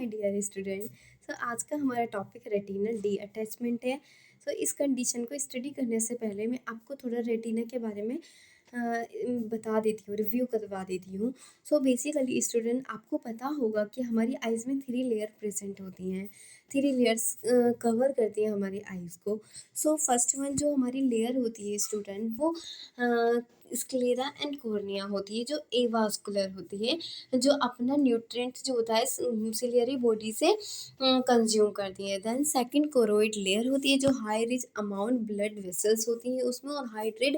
My dear student. सो आज का हमारा टॉपिक रेटिनल डी अटैचमेंट है। सो इस कंडीशन को स्टडी करने से पहले मैं आपको थोड़ा रेटिना के बारे में बता देती हूँ, रिव्यू करवा देती हूँ। सो बेसिकली स्टूडेंट, आपको पता होगा कि हमारी आइज़ में 3 लेयर प्रेजेंट होती हैं। 3 लेयर्स कवर करती हैं हमारी आइज़ को। सो फर्स्ट वन जो हमारी लेयर होती है स्टूडेंट, वो स्क्लेरा एंड कॉर्निया होती है, जो एवास्कुलर होती है, जो अपना न्यूट्रिएंट जो होता है सिलियरी बॉडी से कंज्यूम करती है। देन सेकंड कोरोइड लेयर होती है, जो high rich amount blood vessels होती हैं उसमें, और हाइड्रेट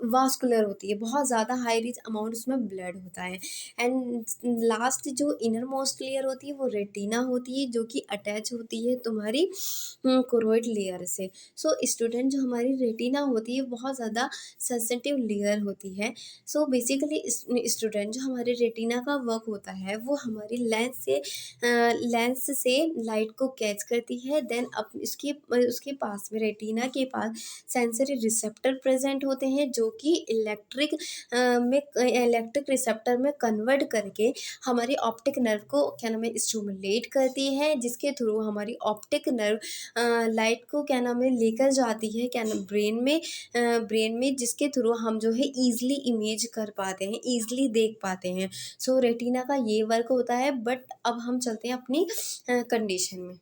वास्कुलर होती है, बहुत ज़्यादा हाई रिच अमाउंट उसमें ब्लड होता है। एंड लास्ट जो इनर मोस्ट लेयर होती है वो रेटिना होती है, जो कि अटैच होती है तुम्हारी कोरोइड लेयर से। सो स्टूडेंट, जो हमारी रेटिना होती है बहुत ज़्यादा सेंसिटिव लेयर होती है। सो बेसिकली स्टूडेंट, जो हमारे रेटिना का वर्क होता है वो हमारी लेंस से लाइट को कैच करती है। देन अब उसके पास में, रेटिना के पास सेंसरी रिसेप्टर प्रेजेंट होते हैं, जो कि इलेक्ट्रिक रिसेप्टर में कन्वर्ट करके हमारी ऑप्टिक नर्व को क्या नाम है स्टिमुलेट करती है, जिसके थ्रू हमारी ऑप्टिक नर्व लाइट को क्या नाम है लेकर जाती है क्या नाम ब्रेन में, जिसके थ्रू हम जो है ईजिली इमेज कर पाते हैं, ईजिली देख पाते हैं। सो रेटिना का ये वर्क होता है। बट अब हम चलते हैं अपनी कंडीशन में।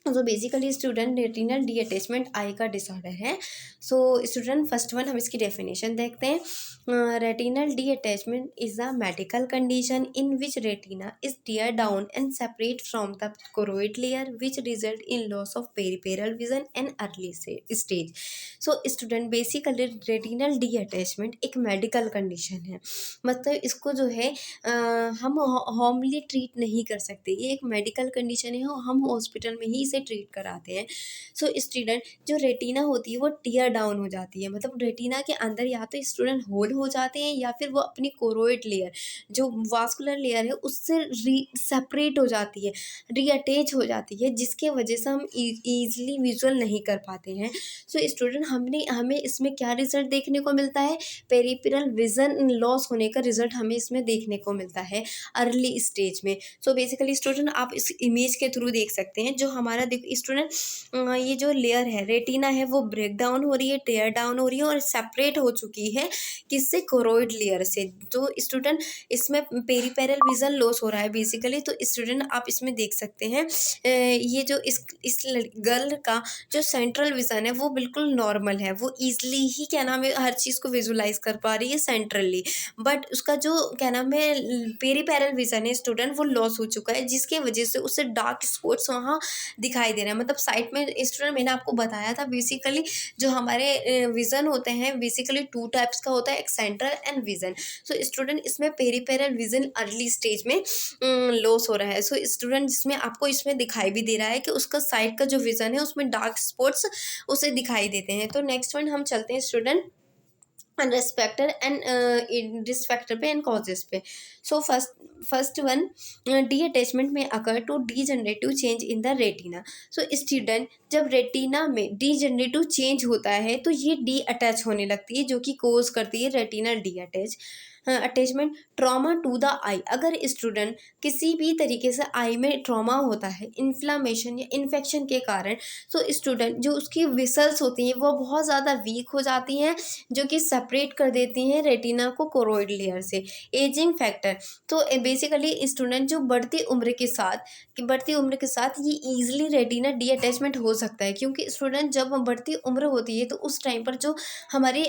तो basically student, retinal detachment eye का डिसऑर्डर है। सो स्टूडेंट, फर्स्ट वन हम इसकी डेफिनेशन देखते हैं। Retinal detachment is a medical condition in which retina is tear down and separate from the choroid layer, which result in loss of peripheral vision and early stage. So student, basically retinal detachment एक medical condition है। मतलब इसको जो है हम homely treat नहीं कर सकते, ये एक मेडिकल कंडीशन है, हम हॉस्पिटल में ही इसे ट्रीट कराते हैं। सो स्टूडेंट, जो रेटिना होती है वो टियर डाउन हो जाती है, मतलब रेटिना के अंदर या तो स्टूडेंट होल हो जाते हैं, या फिर वो अपनी कोरोइड लेयर जो वास्कुलर लेयर है उससे सेपरेट हो जाती है, रीअटैच हो जाती है, जिसके वजह से हम ईजिली विजुअल नहीं कर पाते हैं। सो स्टूडेंट, हमें इसमें क्या रिजल्ट देखने को मिलता है? पेरिफेरल विजन लॉस होने का रिजल्ट हमें इसमें देखने को मिलता है अर्ली स्टेज में। सो बेसिकली स्टूडेंट, आप इस इमेज के थ्रू देख सकते हैं, जो हमारा देखो स्टूडेंट, ये जो लेयर है रेटिना है वो ब्रेक डाउन हो रही है, टेयर डाउन हो रही है और सेपरेट हो चुकी है, किससे? कोरोइड लेयर से। तो स्टूडेंट, इसमें पेरिफेरल विजन लॉस हो रहा है बेसिकली। तो स्टूडेंट, आप इसमें देख सकते हैं ये जो इस गर्ल का जो सेंट्रल विजन है वो बिल्कुल नॉर्मल है, वो ईजिली ही क्या नाम है हर चीज़ को विजुलाइज कर पा रही है सेंट्रली। बट उसका जो क्या नाम है पेरिफेरल विजन है स्टूडेंट, वो लॉस हो चुका है, जिसके वजह से उसे डार्क स्पॉट्स वहाँ दिखाई दे रहे हैं। मतलब साइड में स्टूडेंट, मैंने आपको बताया था बेसिकली जो हमारे विजन होते हैं बेसिकली 2 टाइप्स का होता है, एक central and vision. So student, इसमें पेरिफेरल विजन अर्ली स्टेज में लॉस हो रहा है। सो स्टूडेंट, जिसमें आपको इसमें दिखाई भी दे रहा है कि उसका साइड का जो विजन है उसमें डार्क स्पॉट्स उसे दिखाई देते हैं। तो नेक्स्ट वन हम चलते हैं student respecter and risk factor पे एंड कॉजेस पे। So first one, detachment में occur to degenerative change in the retina. So student, जब रेटिना में डीजनरेटिव चेंज होता है तो ये डी अटैच होने लगती है, जो कि कोज करती है retinal detachment. Trauma to the eye, अगर स्टूडेंट किसी भी तरीके से आई में ट्रॉमा होता है इन्फ्लामेशन या इन्फेक्शन के कारण, तो स्टूडेंट जो उसकी विसल्स होती हैं वो बहुत ज़्यादा वीक हो जाती हैं, जो कि सेपरेट कर देती हैं रेटिना को कोरोइड लेयर से। एजिंग फैक्टर, तो बेसिकली स्टूडेंट जो बढ़ती उम्र के साथ ये ईजिली रेटिना डी अटैचमेंट हो सकता है, क्योंकि स्टूडेंट जब बढ़ती उम्र होती है तो उस टाइम पर जो हमारी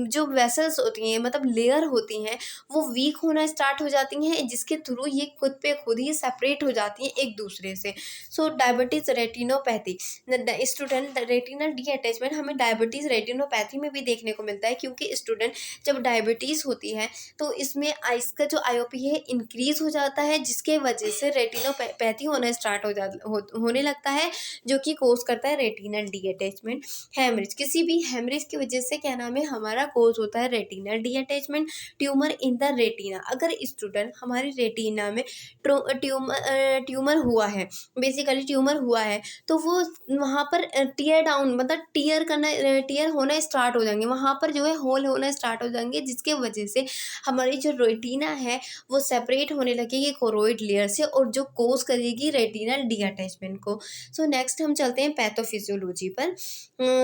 जो वेसल्स होती हैं, मतलब लेयर होती हैं, वो वीक होना स्टार्ट हो जाती हैं, जिसके थ्रू ये खुद पे खुद ही सेपरेट हो जाती हैं एक दूसरे से। So diabetes retinopathy, student retinal detachment हमें डायबिटीज़ रेटिनोपैथी में भी देखने को मिलता है, क्योंकि स्टूडेंट जब डायबिटीज़ होती है तो इसमें आइस का जो आयोपी है इंक्रीज हो जाता है, जिसके वजह से रेटिनोपैथी होना स्टार्ट होने लगता है, जो कि कोज करता है रेटिनल डी अटैचमेंट। हेमरेज, किसी भी हेमरेज की वजह से क्या नाम है हमारा कोज होता है retinal D attachment. Tumour in the retina, अगर स्टूडेंट हमारे रेटिना में ट्यूमर हुआ है, बेसिकली ट्यूमर हुआ है, तो वो वहाँ पर टीयर डाउन मतलब टीयर होना स्टार्ट हो जाएंगे, वहाँ पर जो है होल होना स्टार्ट हो जाएंगे, जिसके वजह से हमारी जो रेटिना है वो सेपरेट होने लगेगी कोरोइड लेयर से, और जो कोज करेगी रेटिनल डी अटैचमेंट को। सो नेक्स्ट हम चलते हैं पैथोफिजियोलॉजी पर।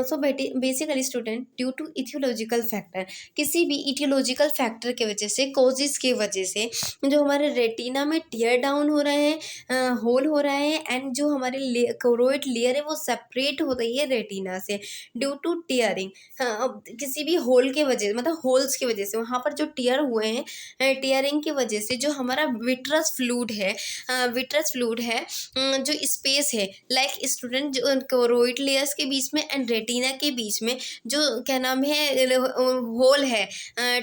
So basically student, due to etiological factor, किसी भी इथियोलॉजिकल फैक्टर के वजह से, कोजिस की वजह से जो हमारे रेटिना में टीयर डाउन हो रहे हैं, होल हो रहे हैं, एंड जो हमारे कोरोइड लेयर है वो सेपरेट हो रही है रेटिना से ड्यू टू टीयरिंग। हाँ, किसी भी होल के वजह मतलब होल्स की वजह से वहाँ पर जो टीयर हुए हैं, टीयरिंग की वजह से जो हमारा विट्रस फ्लूइड है, जो स्पेस है लाइक स्टूडेंट जो कोरोइड लेयर्स के बीच में एंड रेटिना के बीच में जो क्या नाम है होल है,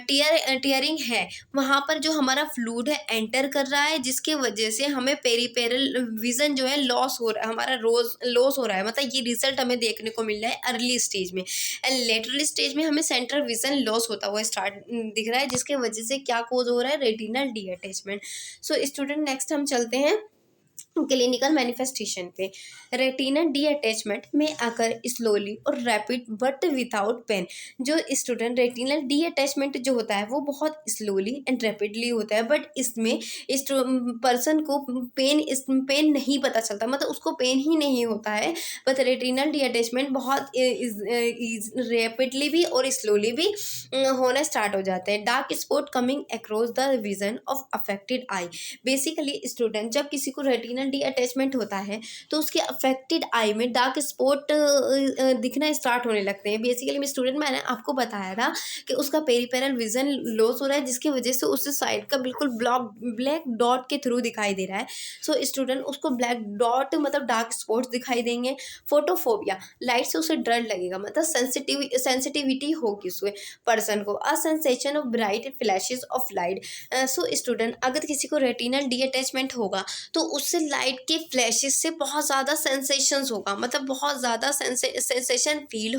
टीयरिंग है, वहाँ पर जो हमारा फ्लूइड है एंटर कर रहा है, जिसके वजह से हमें पेरिपेरल विजन जो है लॉस हो रहा है, हमारा लॉस हो रहा है, मतलब ये रिजल्ट हमें देखने को मिल रहा है अर्ली स्टेज में। एंड लेटरल स्टेज में हमें सेंट्रल विजन लॉस होता हुआ स्टार्ट दिख रहा है, जिसके वजह से क्या कोज हो रहा है, retinal D attachment. So student next हम चलते हैं क्लिनिकल मैनिफेस्टेशन पे। रेटिना डी अटैचमेंट में आकर स्लोली और रैपिड बट विदाउट पेन। जो स्टूडेंट रेटिनल डी अटैचमेंट जो होता है वो बहुत स्लोली एंड रैपिडली होता है, बट इसमें इस पर्सन को पेन नहीं पता चलता, मतलब उसको पेन ही नहीं होता है, बट रेटिनल डी अटैचमेंट बहुत रैपिडली भी और स्लोली भी होना स्टार्ट हो जाते हैं। Dark spot coming across the vision of affected I. Basically student जब किसी को रेटिनल डी अटैचमेंट होता है तो उसके अफेक्टेड आई में डार्क स्पॉट दिखना स्टार्ट होने लगते हैं। बेसिकली मैंने आपको बताया था कि उसका पेरिपेरल विजन लॉस हो रहा है, जिसकी वजह से उस साइड का बिल्कुल ब्लैक डॉट के थ्रू दिखाई दे रहा है। सो स्टूडेंट उसको ब्लैक डॉट मतलब डार्क स्पॉट्स दिखाई देंगे। फोटोफोबिया, लाइट से उसे डर लगेगा, मतलब सेंसिटिविटी होगी उसमें पर्सन को। A sensation of bright flashes of light. So student अगर किसी को रेटिनल डी अटैचमेंट होगा तो उससे लाइट के फ्लैशेस से बहुत ज़्यादा सेंसेशंस होगा, मतलब बहुत ज़्यादा सेंसेशन फील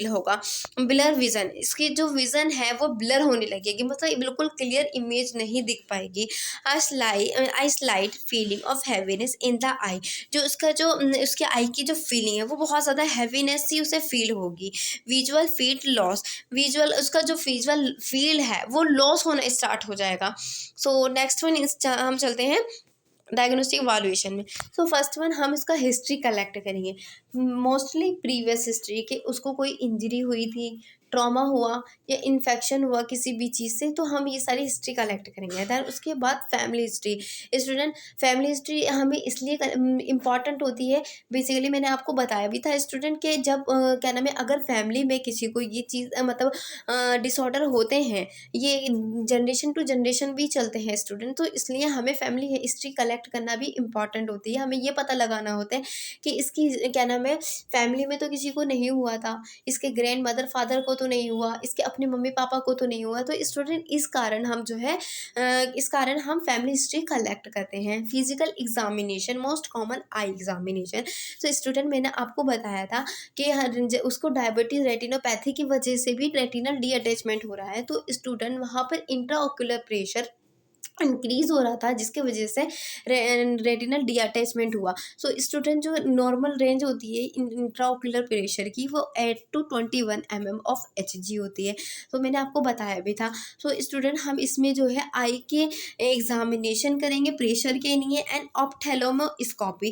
होगा। ब्लर विजन, इसकी जो विजन है वो ब्लर होने लगेगी, मतलब बिल्कुल क्लियर इमेज नहीं दिख पाएगी। Eye slight feeling of heaviness in the eye, जो उसके आई की जो फीलिंग है वो बहुत ज़्यादा हैवीनेस सी उसे फील होगी। विजुअल फील्ड लॉस, उसका जो विजुअल फील्ड है वो लॉस होना स्टार्ट हो जाएगा। सो नेक्स्ट वन हम चलते हैं डायग्नोस्टिक इवैल्यूएशन में। सो फर्स्ट वन हम इसका हिस्ट्री कलेक्ट करेंगे, मोस्टली प्रीवियस हिस्ट्री कि उसको कोई इंजरी हुई थी, ट्रॉमा हुआ या इन्फेक्शन हुआ किसी भी चीज़ से, तो हम ये सारी हिस्ट्री कलेक्ट करेंगे। दैन उसके बाद family history. Student family history हमें इसलिए इम्पॉर्टेंट होती है, बेसिकली मैंने आपको बताया भी था स्टूडेंट के जब क्या नाम है, अगर फैमिली में किसी को ये चीज़ मतलब डिसऑर्डर होते हैं, ये जनरेशन टू जनरेशन भी चलते हैं स्टूडेंट, तो इसलिए हमें फैमिली हिस्ट्री कलेक्ट करना भी इम्पॉर्टेंट होती है। हमें ये पता लगाना होता है कि इसकी क्या नाम है, फैमिली में तो किसी को नहीं हुआ था, इसके ग्रैंड मदर फादर को तो नहीं हुआ, इसके अपने मम्मी पापा को तो नहीं हुआ, तो स्टूडेंट इस कारण हम फैमिली हिस्ट्री कलेक्ट करते हैं। Physical examination, most common eye examination. तो स्टूडेंट मैंने आपको बताया था कि उसको डायबिटीज रेटिनोपैथी की वजह से भी रेटिनल डी अटैचमेंट हो रहा है, तो स्टूडेंट वहाँ पर इंट्राओक्यूलर प्रेशर इंक्रीज हो रहा था, जिसके वजह से रेटिनल डी अटैचमेंट हुआ। सो स्टूडेंट जो नॉर्मल रेंज होती है इंट्राओक्यूलर प्रेशर की वो 8 to 21 mm ऑफ HG होती है, तो मैंने आपको बताया भी था। सो स्टूडेंट हम इसमें जो है आई के एग्जामिनेशन करेंगे प्रेशर के लिए एंड ऑप्थेलोमोस्कोपी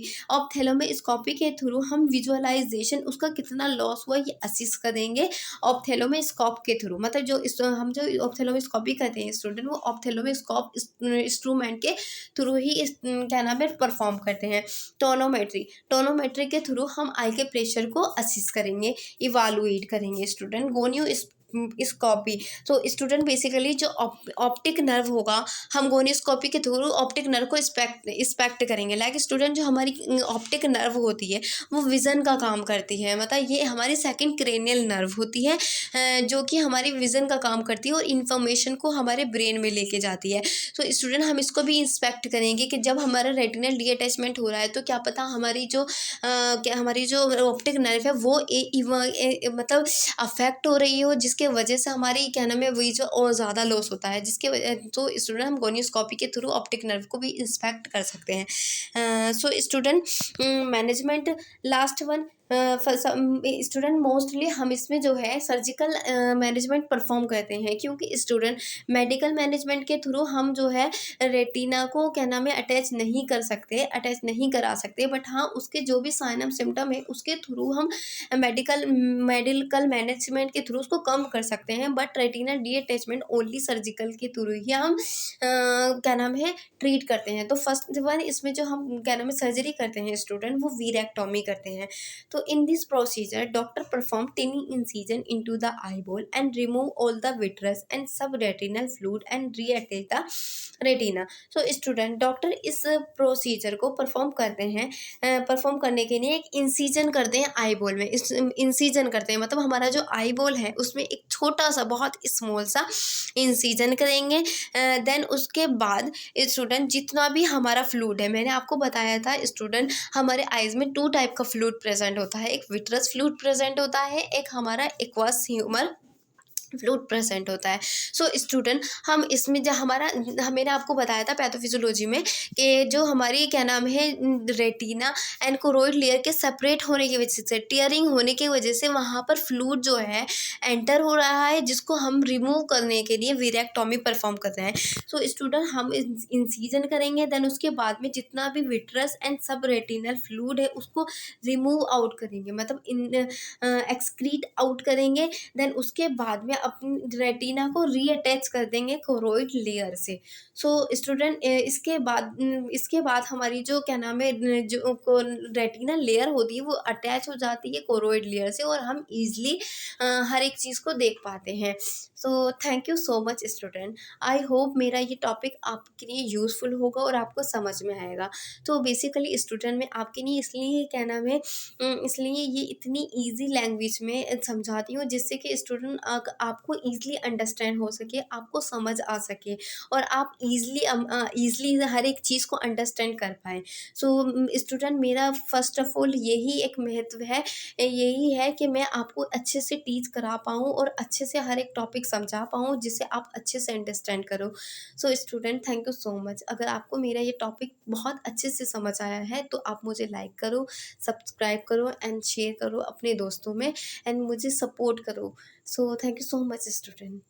के थ्रू हम विजुअलाइजेशन उसका कितना लॉस हुआ ये असिस करेंगे ऑप्थेलोमोस्कोप के थ्रू। मतलब हम जो ऑप्थेलोमोस्कोपी करते हैं स्टूडेंट, वो ऑप्थेलोमोस्कोप इंस्ट्रूमेंट के थ्रू ही क्या नाम है परफॉर्म करते हैं। टोनोमेट्री के थ्रू हम आई के प्रेशर को असिस करेंगे, इवालुएट करेंगे स्टूडेंट। गोनियो स्कोपी, तो स्टूडेंट बेसिकली जो ऑप्टिक नर्व होगा हम गोनियोस्कोपी के थ्रू ऑप्टिक नर्व को इंस्पेक्ट करेंगे। लाइक स्टूडेंट जो हमारी ऑप्टिक नर्व होती है वो विज़न का काम करती है, मतलब ये हमारी सेकंड क्रेनियल नर्व होती है जो कि हमारी विज़न का काम करती है और इन्फॉर्मेशन को हमारे ब्रेन में लेके जाती है। तो स्टूडेंट हम इसको भी इंस्पेक्ट करेंगे कि जब हमारा रेटिनल डी अटैचमेंट हो रहा है तो क्या पता हमारी जो ऑप्टिक नर्व है वो मतलब अफेक्ट हो रही हो, जिसकी जिसके वजह से हमारी क्या नाम है वही जो और ज़्यादा लॉस होता है, जिसके तो स्टूडेंट हम गोनियोस्कोपी के थ्रू ऑप्टिक नर्व को भी इंस्पेक्ट कर सकते हैं। So student management last one student mostly हम इसमें जो है सर्जिकल मैनेजमेंट परफॉर्म करते हैं, क्योंकि स्टूडेंट मेडिकल मैनेजमेंट के थ्रू हम जो है रेटिना को क्या नाम है अटैच नहीं कर सकते, अटैच नहीं करा सकते, बट हाँ उसके जो भी साइन एंड सिम्टम है उसके थ्रू हम मेडिकल मेडिकल मैनेजमेंट के थ्रू उसको कम कर सकते हैं, but retina D attachment only surgical के थ्रू ही हम क्या नाम है ट्रीट करते हैं। तो फर्स्ट वन इसमें जो हम क्या नाम है सर्जरी करते हैं स्टूडेंट, वो वीरेक्टोमी करते हैं। तो in this procedure, doctor perform tiny incision into the eyeball and remove all the vitreous and subretinal fluid and reattach the retina. So student doctor इस प्रोसीजर को परफॉर्म करते हैं, परफॉर्म करने के लिए एक इंसीजन करते हैं आई बॉल में। इस इंसीजन करते हैं मतलब हमारा जो आई बॉल है उसमें एक छोटा सा बहुत स्मॉल सा इंसीजन करेंगे। देन उसके बाद स्टूडेंट जितना भी हमारा फ्लूइड है, मैंने आपको बताया था स्टूडेंट हमारे आइज़ में 2 टाइप का फ्लूइड प्रेजेंट होता है, एक विट्रस फ्लूइड प्रेजेंट होता है, एक हमारा एक्वस ह्यूमर फ्लूइड प्रेजेंट होता है। सो स्टूडेंट हम इसमें जो हमारा मैंने आपको बताया था पैथोफिजियोलॉजी में कि जो हमारी क्या नाम है रेटिना एंड कोरोइड लेयर के सेपरेट होने की वजह से, टीयरिंग होने की वजह से वहाँ पर फ्लूइड जो है एंटर हो रहा है, जिसको हम रिमूव करने के लिए वीरेक्टोमी परफॉर्म कर रहे हैं। सो स्टूडेंट हम इंसीजन करेंगे, देन उसके बाद में जितना भी विट्रस एंड सब रेटिनल फ्लूइड है उसको रिमूव आउट करेंगे, मतलब एक्सक्रीट आउट करेंगे। देन उसके बाद में अपनी रेटिना को रीअटैच कर देंगे कोरोइड लेयर से। सो स्टूडेंट इसके बाद हमारी जो क्या नाम है जो रेटिना लेयर होती है वो अटैच हो जाती है कोरोइड लेयर से, और हम ईजिली हर एक चीज़ को देख पाते हैं। So thank you so much student. I hope मेरा ये टॉपिक आपके लिए यूज़फुल होगा और आपको समझ में आएगा। तो बेसिकली स्टूडेंट मैं आपके लिए इसलिए क्या नाम है इसलिए ये इतनी ईजी लैंग्वेज में समझाती हूँ, जिससे कि स्टूडेंट आपको ईजिली अंडरस्टैंड हो सके, आपको समझ आ सके, और आप ईजिली हर एक चीज़ को अंडरस्टैंड कर पाएँ। सो स्टूडेंट मेरा फर्स्ट ऑफ ऑल यही एक महत्व है, यही है कि मैं आपको अच्छे से टीच करा पाऊँ और अच्छे से हर एक टॉपिक समझा पाऊँ, जिससे आप अच्छे से अंडरस्टैंड करो। So student thank you so much. अगर आपको मेरा ये टॉपिक बहुत अच्छे से समझ आया है तो आप मुझे लाइक करो, सब्सक्राइब करो एंड शेयर करो अपने दोस्तों में, एंड मुझे सपोर्ट करो। So thank you so much student.